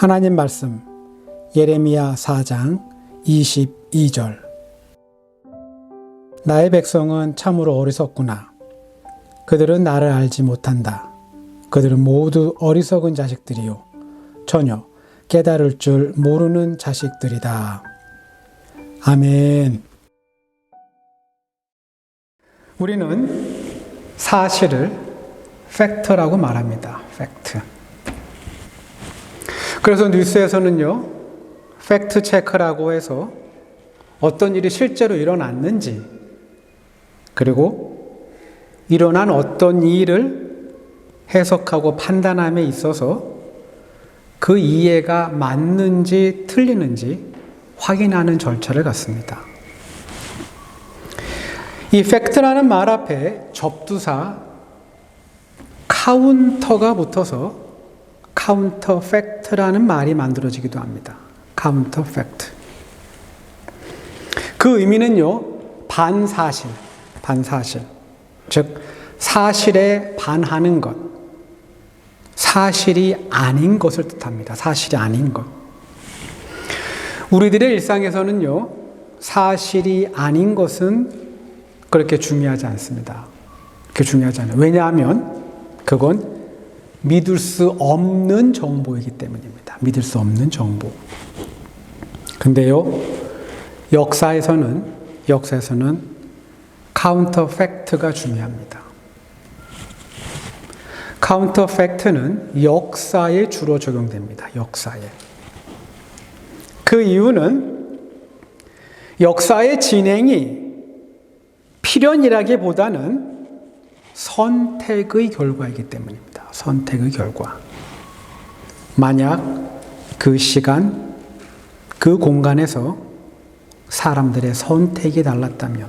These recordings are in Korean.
하나님 말씀 예레미야 4장 22절. 나의 백성은 참으로 어리석구나. 그들은 나를 알지 못한다. 그들은 모두 어리석은 자식들이요 전혀 깨달을 줄 모르는 자식들이다. 아멘. 우리는 사실을 팩트라고 말합니다. 팩트. 그래서 뉴스에서는요, 팩트 체크라고 해서 어떤 일이 실제로 일어났는지, 그리고 일어난 어떤 일을 해석하고 판단함에 있어서 그 이해가 맞는지 틀리는지 확인하는 절차를 갖습니다. 이 팩트라는 말 앞에 접두사 카운터가 붙어서 카운터 팩트라는 말이 만들어지기도 합니다. 카운터 팩트. 그 의미는요, 반사실. 즉, 사실에 반하는 것. 사실이 아닌 것을 뜻합니다. 사실이 아닌 것. 우리들의 일상에서는요, 사실이 아닌 것은 그렇게 중요하지 않습니다. 그렇게 중요하지 않아요. 왜냐하면 그건 믿을 수 없는 정보이기 때문입니다. 믿을 수 없는 정보. 근데요, 역사에서는 카운터 팩트가 중요합니다. 카운터 팩트는 역사에 주로 적용됩니다. 역사에. 그 이유는 역사의 진행이 필연이라기보다는 선택의 결과이기 때문입니다. 선택의 결과. 만약 그 시간, 그 공간에서 사람들의 선택이 달랐다면,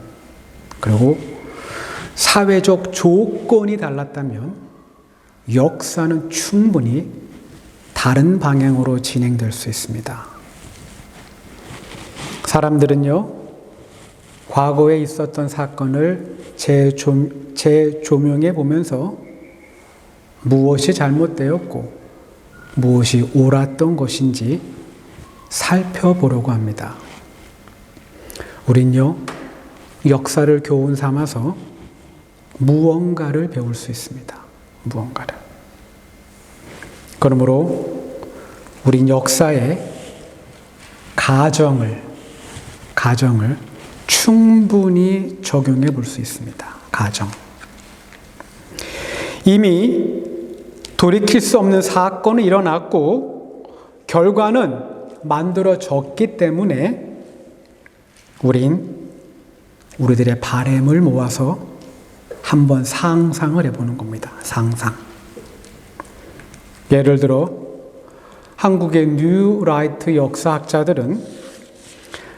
그리고 사회적 조건이 달랐다면 역사는 충분히 다른 방향으로 진행될 수 있습니다. 사람들은요, 과거에 있었던 사건을 재조명해 보면서 무엇이 잘못되었고 무엇이 옳았던 것인지 살펴보려고 합니다. 우린요, 역사를 교훈 삼아서 무언가를 배울 수 있습니다. 무언가를. 그러므로 우린 역사에 가정을 충분히 적용해 볼 수 있습니다. 가정. 이미 돌이킬 수 없는 사건이 일어났고 결과는 만들어졌기 때문에 우리들의 바램을 모아서 한번 상상을 해보는 겁니다. 상상. 예를 들어 한국의 뉴 라이트 역사학자들은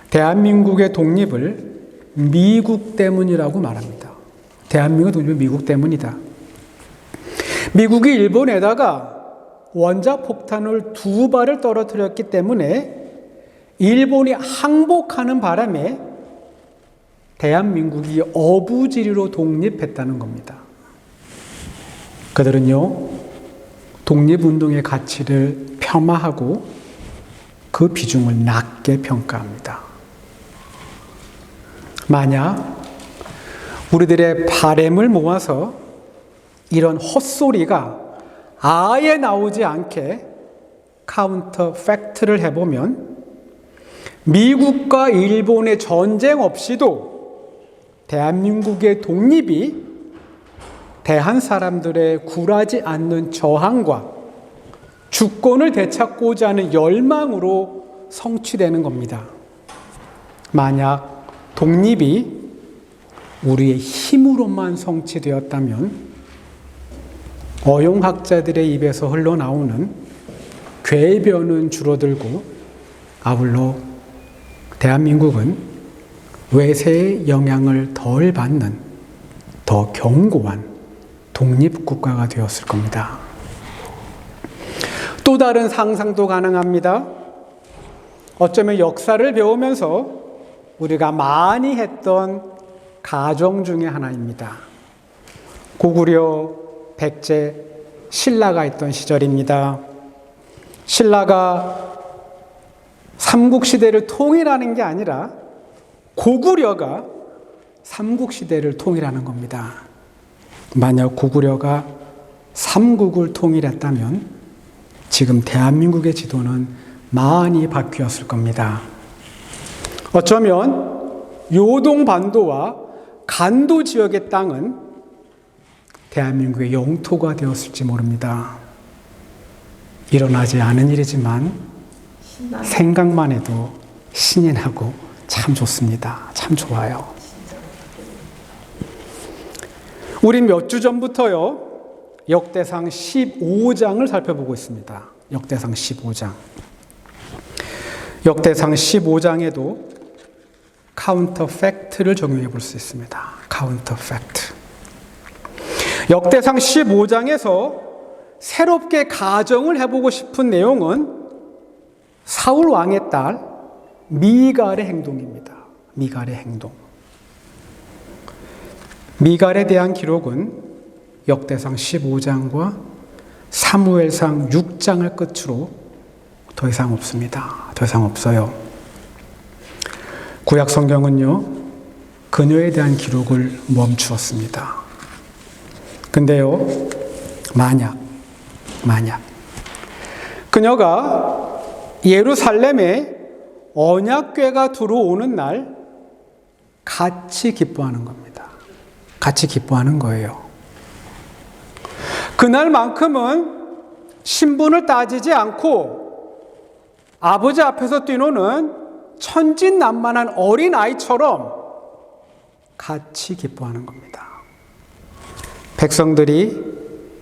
대한민국의 독립을 미국 때문이라고 말합니다. 대한민국의 독립은 미국 때문이다. 미국이 일본에다가 원자폭탄을 2발을 떨어뜨렸기 때문에 일본이 항복하는 바람에 대한민국이 어부지리로 독립했다는 겁니다. 그들은요, 독립운동의 가치를 폄하하고 그 비중을 낮게 평가합니다. 만약 우리들의 바램을 모아서 이런 헛소리가 아예 나오지 않게 카운터 팩트를 해보면 미국과 일본의 전쟁 없이도 대한민국의 독립이 대한 사람들의 굴하지 않는 저항과 주권을 되찾고자 하는 열망으로 성취되는 겁니다. 만약 독립이 우리의 힘으로만 성취되었다면 어용학자들의 입에서 흘러나오는 궤변은 줄어들고 아울러 대한민국은 외세의 영향을 덜 받는 더 견고한 독립국가가 되었을 겁니다. 또 다른 상상도 가능합니다. 어쩌면 역사를 배우면서 우리가 많이 했던 가정 중에 하나입니다. 고구려 백제 신라가 있던 시절입니다. 신라가 삼국시대를 통일하는 게 아니라 고구려가 삼국시대를 통일하는 겁니다. 만약 고구려가 삼국을 통일했다면 지금 대한민국의 지도는 많이 바뀌었을 겁니다. 어쩌면 요동반도와 간도 지역의 땅은 대한민국의 영토가 되었을지 모릅니다. 일어나지 않은 일이지만 생각만 해도 신이 나고 참 좋습니다. 참 좋아요. 우린 몇 주 전부터요, 역대상 15장을 살펴보고 있습니다. 역대상 15장. 역대상 15장에도 카운터 팩트를 적용해 볼 수 있습니다. 카운터 팩트. 역대상 15장에서 새롭게 가정을 해보고 싶은 내용은 사울 왕의 딸 미갈의 행동입니다. 미갈의 행동. 미갈에 대한 기록은 역대상 15장과 사무엘상 6장을 끝으로 더 이상 없습니다. 더 이상 없어요. 구약 성경은요, 그녀에 대한 기록을 멈추었습니다. 근데요, 만약 그녀가 예루살렘에 언약궤가 들어오는 날 같이 기뻐하는 겁니다. 같이 기뻐하는 거예요. 그날만큼은 신분을 따지지 않고 아버지 앞에서 뛰노는 천진난만한 어린아이처럼 같이 기뻐하는 겁니다. 백성들이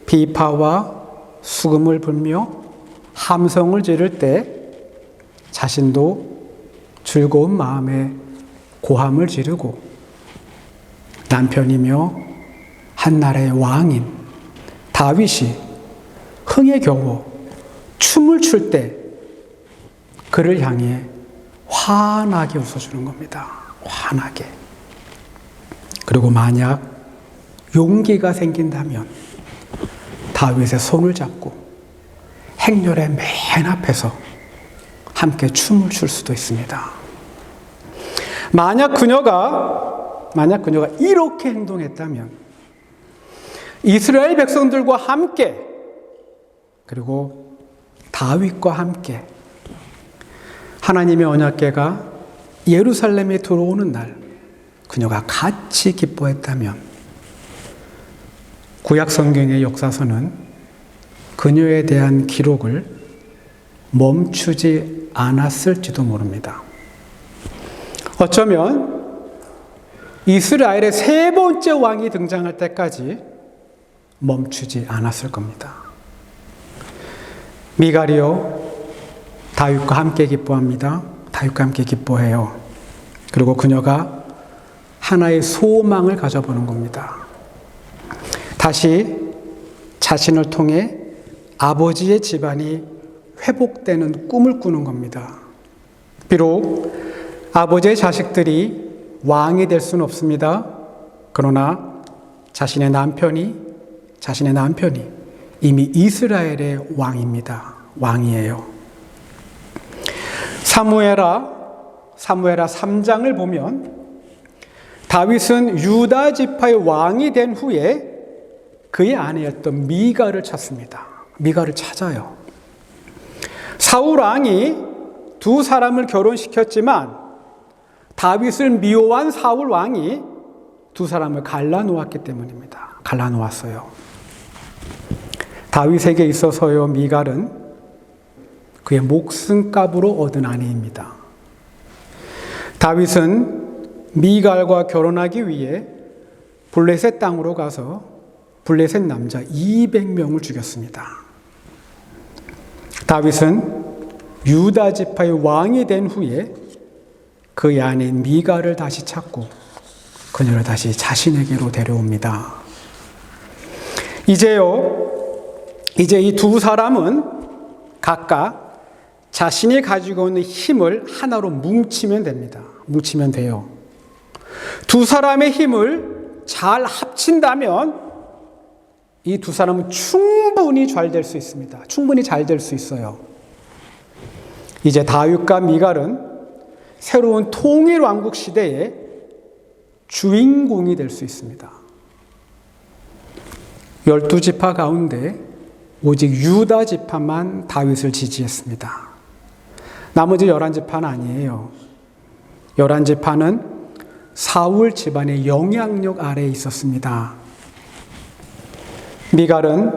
비파와 수금을 불며 함성을 지를 때 자신도 즐거운 마음에 고함을 지르고 남편이며 한나라의 왕인 다윗이 흥에 겨워 춤을 출 때 그를 향해 환하게 웃어주는 겁니다. 환하게. 그리고 만약 용기가 생긴다면 다윗의 손을 잡고 행렬의 맨 앞에서 함께 춤을 출 수도 있습니다. 만약 그녀가 이렇게 행동했다면 이스라엘 백성들과 함께 그리고 다윗과 함께 하나님의 언약궤가 예루살렘에 들어오는 날 그녀가 같이 기뻐했다면 구약 성경의 역사서는 그녀에 대한 기록을 멈추지 않았을지도 모릅니다. 어쩌면 이스라엘의 세 번째 왕이 등장할 때까지 멈추지 않았을 겁니다. 미갈이요, 다윗과 함께 기뻐합니다. 다윗과 함께 기뻐해요. 그리고 그녀가 하나의 소망을 가져보는 겁니다. 다시 자신을 통해 아버지의 집안이 회복되는 꿈을 꾸는 겁니다. 비록 아버지의 자식들이 왕이 될 수는 없습니다. 그러나 자신의 남편이 이미 이스라엘의 왕입니다. 왕이에요. 사무엘하 3장을 보면 다윗은 유다 지파의 왕이 된 후에 그의 아내였던 미갈을 찾습니다. 미갈을 찾아요. 사울 왕이 두 사람을 결혼시켰지만 다윗을 미워한 사울 왕이 두 사람을 갈라놓았기 때문입니다. 갈라놓았어요. 다윗에게 있어서요, 미갈은 그의 목숨값으로 얻은 아내입니다. 다윗은 미갈과 결혼하기 위해 블레셋 땅으로 가서 블레셋 남자 200명을 죽였습니다. 다윗은 유다 지파의 왕이 된 후에 그의 아내인 미갈을 다시 찾고 그녀를 다시 자신에게로 데려옵니다. 이제 이 두 사람은 각각 자신이 가지고 있는 힘을 하나로 뭉치면 됩니다. 뭉치면 돼요. 두 사람의 힘을 잘 합친다면 이 두 사람은 충분히 잘 될 수 있습니다. 충분히 잘 될 수 있어요. 이제 다윗과 미갈은 새로운 통일 왕국 시대의 주인공이 될 수 있습니다. 12지파 가운데 오직 유다 지파만 다윗을 지지했습니다. 나머지 11지파는 아니에요. 11지파는 사울 집안의 영향력 아래에 있었습니다. 미갈은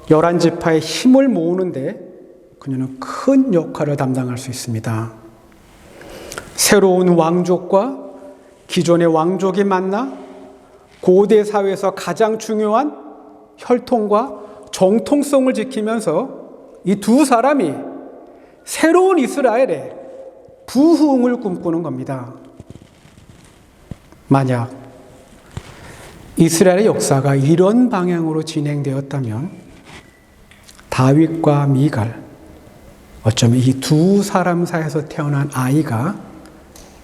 11지파의 힘을 모으는데 그녀는 큰 역할을 담당할 수 있습니다. 새로운 왕족과 기존의 왕족이 만나 고대 사회에서 가장 중요한 혈통과 정통성을 지키면서 이 두 사람이 새로운 이스라엘의 부흥을 꿈꾸는 겁니다. 만약 이스라엘의 역사가 이런 방향으로 진행되었다면 다윗과 미갈, 어쩌면 이 두 사람 사이에서 태어난 아이가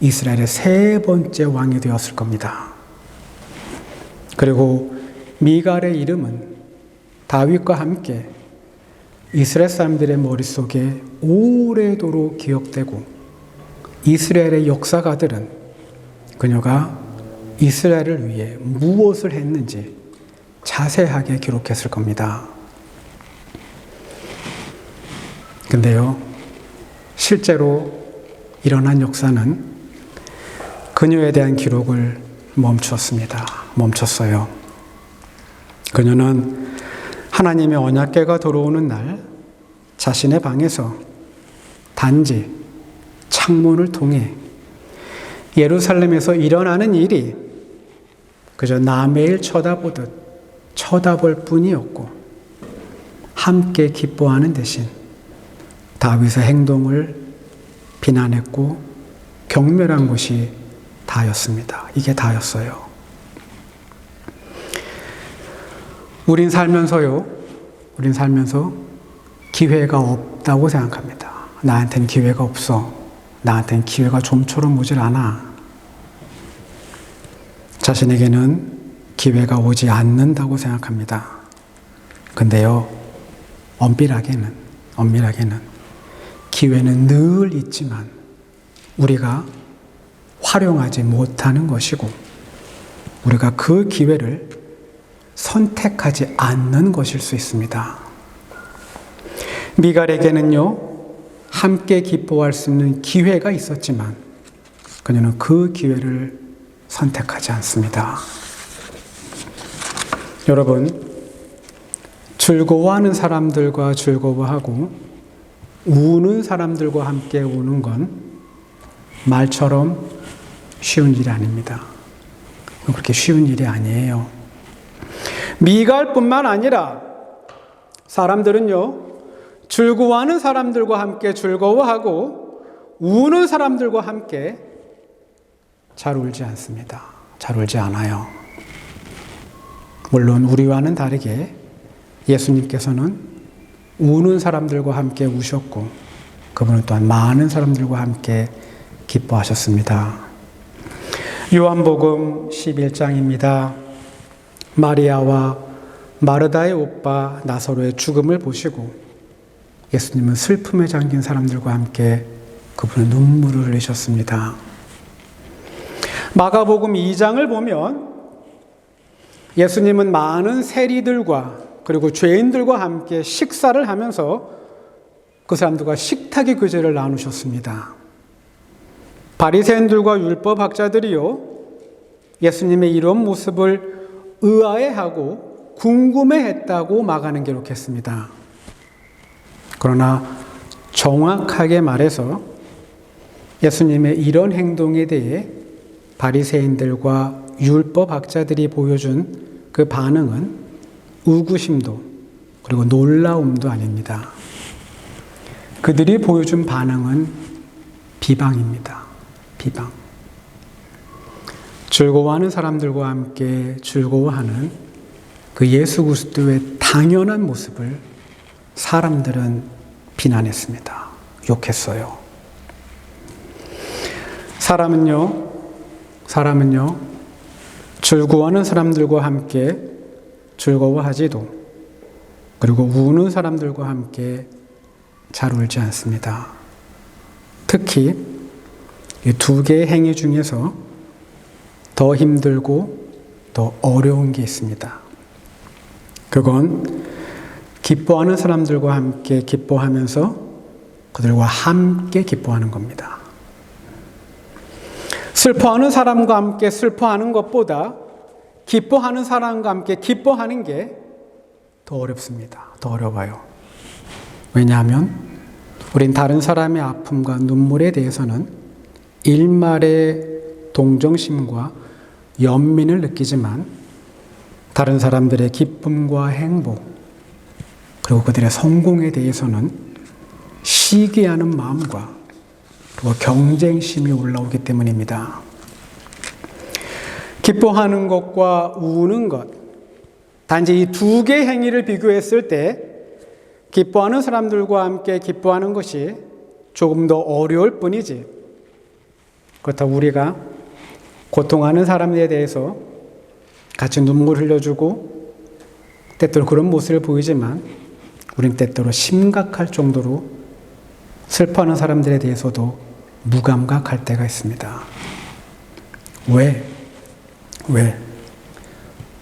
이스라엘의 세 번째 왕이 되었을 겁니다. 그리고 미갈의 이름은 다윗과 함께 이스라엘 사람들의 머릿속에 오래도록 기억되고 이스라엘의 역사가들은 그녀가 이스라엘을 위해 무엇을 했는지 자세하게 기록했을 겁니다. 근데요, 실제로 일어난 역사는 그녀에 대한 기록을 멈췄어요. 그녀는 하나님의 언약궤가 들어오는 날 자신의 방에서 단지 창문을 통해 예루살렘에서 일어나는 일이 그저 남의 일 쳐다보듯 쳐다볼 뿐이었고 함께 기뻐하는 대신 다윗의 행동을 비난했고 경멸한 것이 다였습니다. 이게 다였어요. 우린 살면서 기회가 없다고 생각합니다. 나한테는 기회가 없어. 나한테는 기회가 좀처럼 오질 않아. 자신에게는 기회가 오지 않는다고 생각합니다. 근데요, 엄밀하게는 기회는 늘 있지만 우리가 활용하지 못하는 것이고 우리가 그 기회를 선택하지 않는 것일 수 있습니다. 미갈에게는요, 함께 기뻐할 수 있는 기회가 있었지만 그녀는 그 기회를 선택하지 않습니다. 여러분, 즐거워하는 사람들과 즐거워하고 우는 사람들과 함께 우는 건 말처럼 쉬운 일이 아닙니다. 그렇게 쉬운 일이 아니에요. 미갈뿐만 아니라 사람들은요, 즐거워하는 사람들과 함께 즐거워하고 우는 사람들과 함께 잘 울지 않습니다. 잘 울지 않아요. 물론 우리와는 다르게 예수님께서는 우는 사람들과 함께 우셨고 그분은 또한 많은 사람들과 함께 기뻐하셨습니다. 요한복음 11장입니다. 마리아와 마르다의 오빠 나사로의 죽음을 보시고 예수님은 슬픔에 잠긴 사람들과 함께 그분은 눈물을 흘리셨습니다. 마가복음 2장을 보면 예수님은 많은 세리들과 그리고 죄인들과 함께 식사를 하면서 그 사람들과 식탁의 교제를 나누셨습니다. 바리새인들과 율법학자들이요, 예수님의 이런 모습을 의아해하고 궁금해했다고 마가는 기록했습니다. 그러나 정확하게 말해서 예수님의 이런 행동에 대해 바리새인들과 율법학자들이 보여준 그 반응은 의구심도 그리고 놀라움도 아닙니다. 그들이 보여준 반응은 비방입니다. 비방. 즐거워하는 사람들과 함께 즐거워하는 그 예수 그리스도의 당연한 모습을 사람들은 비난했습니다. 욕했어요. 사람은요, 즐거워하는 사람들과 함께 즐거워하지도 그리고 우는 사람들과 함께 잘 울지 않습니다. 특히 이 두 개의 행위 중에서 더 힘들고 더 어려운 게 있습니다. 그건 기뻐하는 사람들과 함께 기뻐하면서 그들과 함께 기뻐하는 겁니다. 슬퍼하는 사람과 함께 슬퍼하는 것보다 기뻐하는 사람과 함께 기뻐하는 게 더 어렵습니다. 더 어려워요. 왜냐하면 우린 다른 사람의 아픔과 눈물에 대해서는 일말의 동정심과 연민을 느끼지만 다른 사람들의 기쁨과 행복 그리고 그들의 성공에 대해서는 시기하는 마음과 그리고 경쟁심이 올라오기 때문입니다. 기뻐하는 것과 우는 것, 단지 이 두 개의 행위를 비교했을 때 기뻐하는 사람들과 함께 기뻐하는 것이 조금 더 어려울 뿐이지, 그렇다고 우리가 고통하는 사람에 대해서 같이 눈물 흘려주고 때때로 그런 모습을 보이지만 우린 때때로 심각할 정도로 슬퍼하는 사람들에 대해서도 무감각할 때가 있습니다. 왜?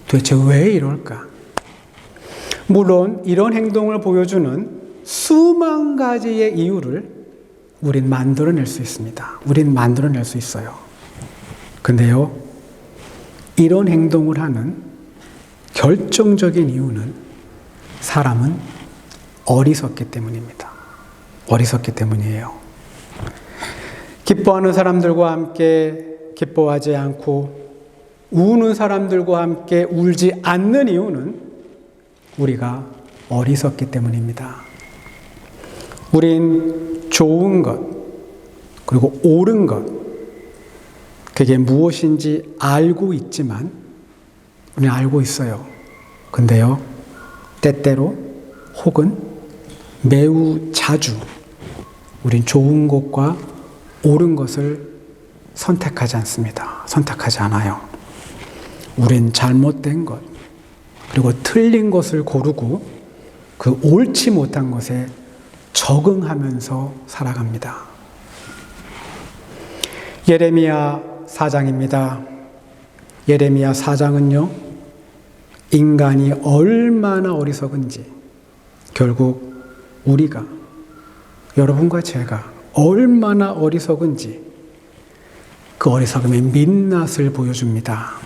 도대체 왜 이럴까? 물론 이런 행동을 보여주는 수만 가지의 이유를 우린 만들어낼 수 있습니다. 우린 만들어낼 수 있어요. 근데요, 이런 행동을 하는 결정적인 이유는 사람은 어리석기 때문입니다. 어리석기 때문이에요. 기뻐하는 사람들과 함께 기뻐하지 않고 우는 사람들과 함께 울지 않는 이유는 우리가 어리석기 때문입니다. 우린 좋은 것, 그리고 옳은 것, 그게 무엇인지 알고 있지만, 우리는 알고 있어요. 근데요, 때때로 혹은 매우 자주 우린 좋은 것과 옳은 것을 선택하지 않습니다. 선택하지 않아요. 우린 잘못된 것, 그리고 틀린 것을 고르고 그 옳지 못한 것에 적응하면서 살아갑니다. 예레미야 4장입니다. 예레미야 4장은요, 인간이 얼마나 어리석은지, 결국 우리가, 여러분과 제가 얼마나 어리석은지 그 어리석음의 민낯을 보여줍니다.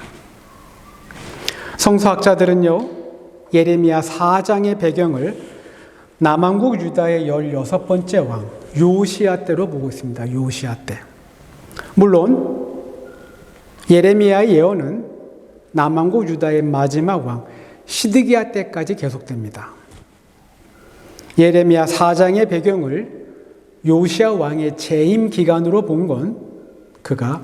성서학자들은요, 예레미야 4장의 배경을 남왕국 유다의 16번째 왕 요시야 때로 보고 있습니다. 요시야 때. 물론 예레미야의 예언은 남왕국 유다의 마지막 왕 시드기야 때까지 계속됩니다. 예레미야 4장의 배경을 요시야 왕의 재임 기간으로 본 건 그가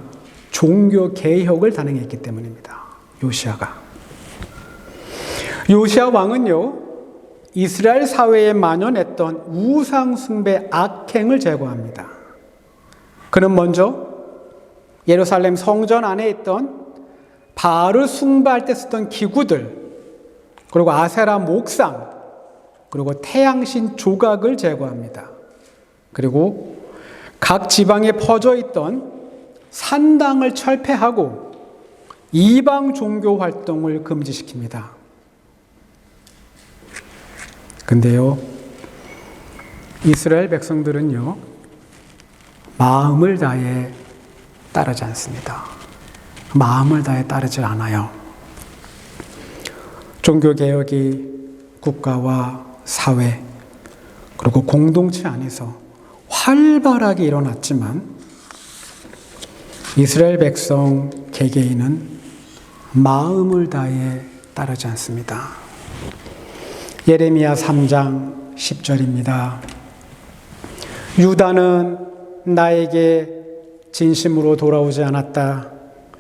종교 개혁을 단행했기 때문입니다. 요시야 왕은요, 이스라엘 사회에 만연했던 우상 숭배 악행을 제거합니다. 그는 먼저 예루살렘 성전 안에 있던 바알을 숭배할 때 쓰던 기구들, 그리고 아세라 목상, 그리고 태양신 조각을 제거합니다. 그리고 각 지방에 퍼져 있던 산당을 철폐하고 이방 종교 활동을 금지시킵니다. 근데요, 이스라엘 백성들은요, 마음을 다해 따르지 않습니다. 마음을 다해 따르지 않아요. 종교개혁이 국가와 사회, 그리고 공동체 안에서 활발하게 일어났지만 이스라엘 백성 개개인은 마음을 다해 따르지 않습니다. 예레미야 3장 10절입니다. 유다는 나에게 진심으로 돌아오지 않았다.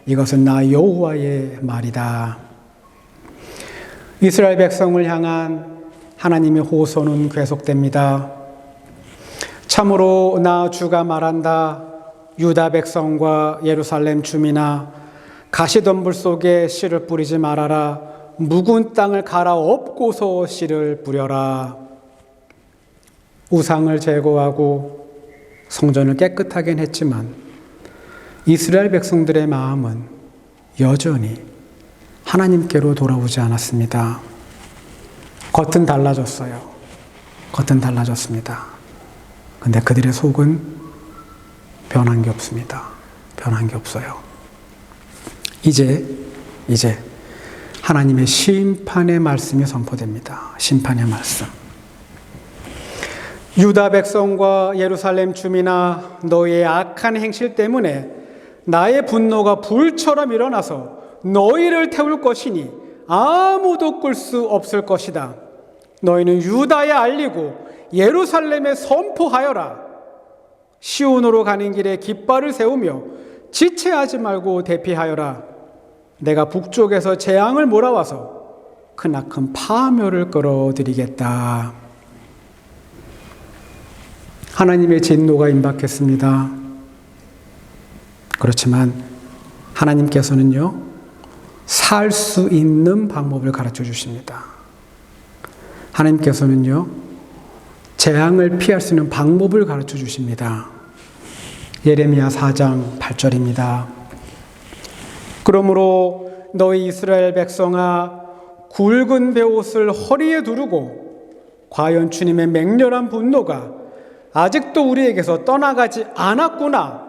이것은 나 여호와의 말이다. 이스라엘 백성을 향한 하나님의 호소는 계속됩니다. 참으로 나 주가 말한다. 유다 백성과 예루살렘 주민아, 가시덤불 속에 씨를 뿌리지 말아라. 묵은 땅을 갈아엎고서 씨를 뿌려라. 우상을 제거하고 성전을 깨끗하게 했지만 이스라엘 백성들의 마음은 여전히 하나님께로 돌아오지 않았습니다. 겉은 달라졌어요. 겉은 달라졌습니다. 근데 그들의 속은 변한 게 없습니다. 변한 게 없어요. 이제 하나님의 심판의 말씀이 선포됩니다. 심판의 말씀. 유다 백성과 예루살렘 주민아, 너희의 악한 행실 때문에 나의 분노가 불처럼 일어나서 너희를 태울 것이니 아무도 끌 수 없을 것이다. 너희는 유다에 알리고 예루살렘에 선포하여라. 시온으로 가는 길에 깃발을 세우며 지체하지 말고 대피하여라. 내가 북쪽에서 재앙을 몰아와서 크나큰 파멸을 끌어들이겠다. 하나님의 진노가 임박했습니다. 그렇지만 하나님께서는요, 살 수 있는 방법을 가르쳐 주십니다. 하나님께서는요, 재앙을 피할 수 있는 방법을 가르쳐 주십니다. 예레미야 4장 8절입니다. 그러므로 너희 이스라엘 백성아, 굵은 베옷을 허리에 두르고 과연 주님의 맹렬한 분노가 아직도 우리에게서 떠나가지 않았구나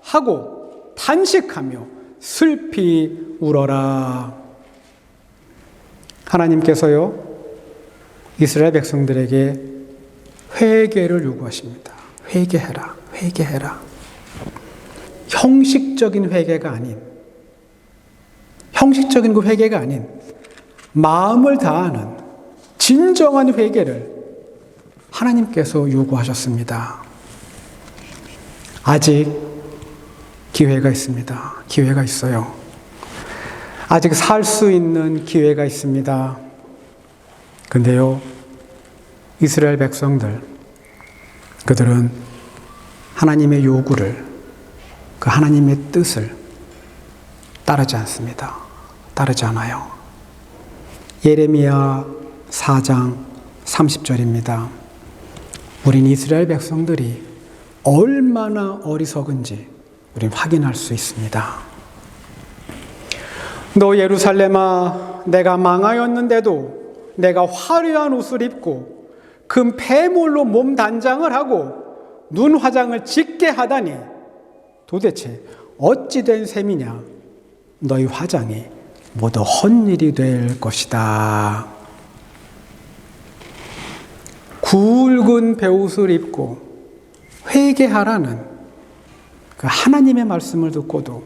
하고 탄식하며 슬피 울어라. 하나님께서요, 이스라엘 백성들에게 회개를 요구하십니다. 회개해라, 회개해라. 형식적인 회개가 아닌, 형식적인 그 회개가 아닌 마음을 다하는 진정한 회개를 하나님께서 요구하셨습니다. 아직 기회가 있습니다. 기회가 있어요. 아직 살 수 있는 기회가 있습니다. 근데요, 이스라엘 백성들, 그들은 하나님의 요구를, 그 하나님의 뜻을 따르지 않습니다. 따르지 않아요. 예레미야 4장 30절입니다. 우린 이스라엘 백성들이 얼마나 어리석은지 우린 확인할 수 있습니다. 너 예루살렘아, 내가 망하였는데도 내가 화려한 옷을 입고 금 패물로 몸 단장을 하고 눈 화장을 짙게 하다니 도대체 어찌 된 셈이냐? 너희 화장이 모두 헛일이 될 것이다. 굵은 베옷을 입고 회개하라는 그 하나님의 말씀을 듣고도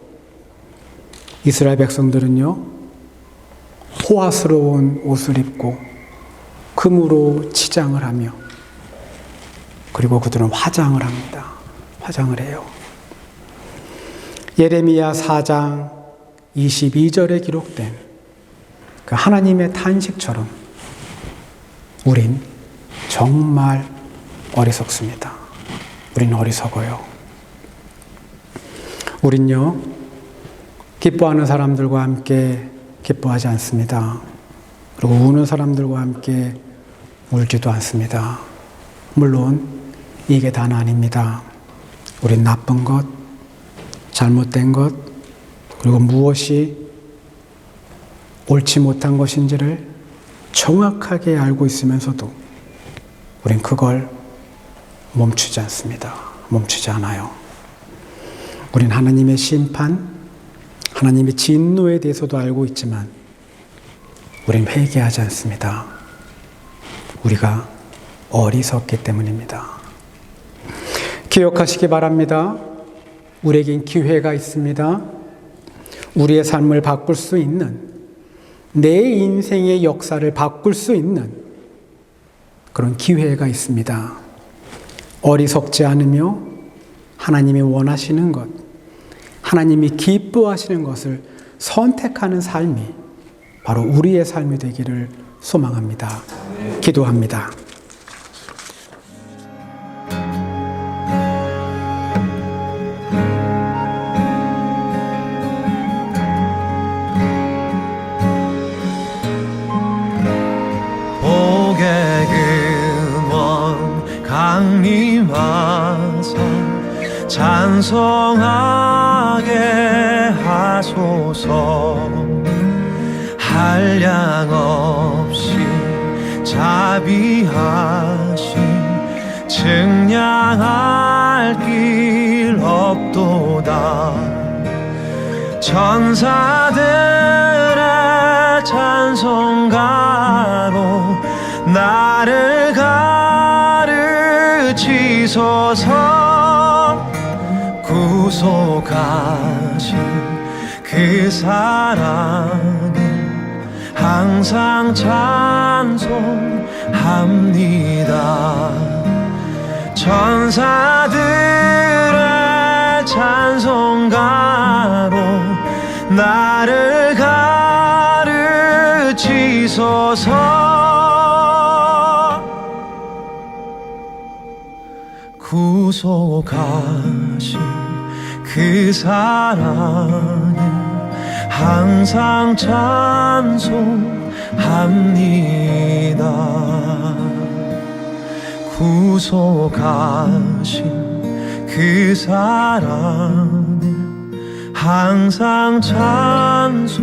이스라엘 백성들은요, 호화스러운 옷을 입고 금으로 치장을 하며, 그리고 그들은 화장을 합니다. 화장을 해요. 예레미야 4장 22절에 기록된 그 하나님의 탄식처럼 우린 정말 어리석습니다. 우린 어리석어요. 우린요, 기뻐하는 사람들과 함께 기뻐하지 않습니다. 그리고 우는 사람들과 함께 울지도 않습니다. 물론 이게 다는 아닙니다. 우린 나쁜 것, 잘못된 것, 그리고 무엇이 옳지 못한 것인지를 정확하게 알고 있으면서도 우린 그걸 멈추지 않습니다. 멈추지 않아요. 우린 하나님의 심판, 하나님의 진노에 대해서도 알고 있지만 우린 회개하지 않습니다. 우리가 어리석기 때문입니다. 기억하시기 바랍니다. 우리에겐 기회가 있습니다. 우리의 삶을 바꿀 수 있는, 내 인생의 역사를 바꿀 수 있는 그런 기회가 있습니다. 어리석지 않으며 하나님이 원하시는 것, 하나님이 기뻐하시는 것을 선택하는 삶이 바로 우리의 삶이 되기를 소망합니다. 기도합니다. 복의 근원 강림하사 찬송하게 하소서. 한량없이 자비하심 증량할 길 없도다. 천사들의 찬송가로 나를 가르치소서. 구속하신 그 사랑을 항상 찬송합니다. 천사들의 찬송가로 나를 가르치소서. 구속하신 그 사랑을 항상 찬송합니다. 구속하신 그 사랑을 항상 찬송합니다.